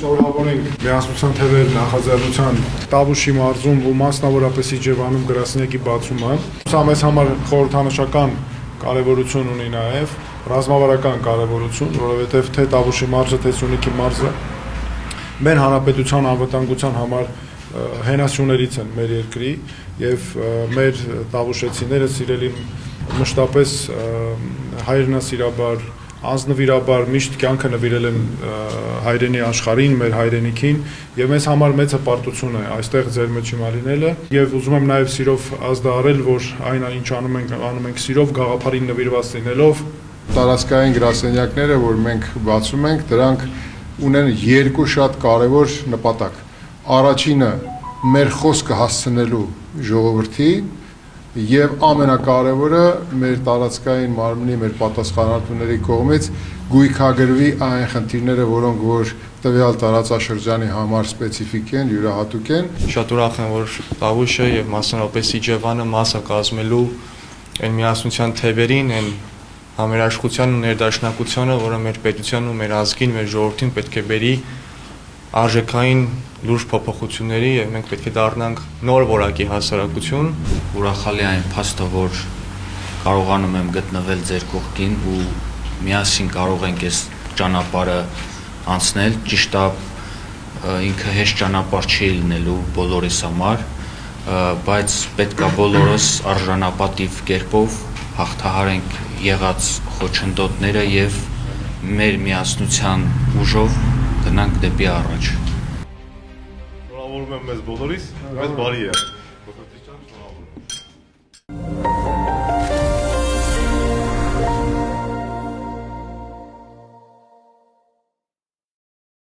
Շնորհավոր ենք միասնության թևեր նախաձեռնության Տավուշի մարզում ու մասնավորապես Իջևանում գրասենյակի բացումը։ Սա մեզ համար խորհրդանշական կարևորություն ունի նաև, ռազմավարական կարևորություն, որովհետև թե Տավուշի մարզը, թե Սյունիքի մարզը մեր հանրապետության անվտանգության համար հենասյուներից են մեր երկրի եւ մեր տավուշեցիները սիրելի մշտապես հայրենասիրաբար, անձնվիրաբար միշտ կյանքը նվիրել են հայրենի աշխարհին, մեր հայրենիքին եւ մեզ համար մեծ հպարտություն է այստեղ ձեր մեջ հիմալինելը եւ ուզում եմ նաեւ սիրով ազդարել, որ այն ինչ անում ենք սիրով, գաղափարին նվիրված լինելով տարածքային գրասենյակները, որ մենք բացում ենք, դրանք ունեն երկու շատ կարևոր նպատակ։ Առաջինը մեր խոսքը հասցնելու ժողովրդին եւ ամենակարևորը մեր տարածքային մարմնի, մեր պատասխանատուների կողմից գույքագրվի այն խնդիրները, որոնք որ տվյալ տարածաշրջանի համար սպეციფიկ են, յուրահատուկ են։ Շատ ուրախ եմ, որ Տավուշը եւ մասնավորապես Իջևանը մասը կազմելու այն միասնության թևերին, այն համերաշխության ու ներդաշնակությանը, որը մեր պետության ու մեր ազգին, մեր ժողովրդին պետք է բերի արժեքային լուրջ փոփոխությունների եւ մենք պետք է դառնանք նոր որակի հասարակություն։ Ուրախալի այն փաստը, որ կարողանում եմ գտնվել ձեր կողքին ու միասին կարող ենք այս ճանապարհը անցնել, ճիշտ է, ինքը հեշտ ճանապարհ չի լինելու բոլորիս համար, բայց պետք է բոլորս արժանապատիվ կերպով հաղթահարենք եղած խոչընդոտները եւ մեր միասնության ուժով գնանք դեպի առաջ։ Շնորհավորում եմ մեզ բոլորիս, մեզ բարի է։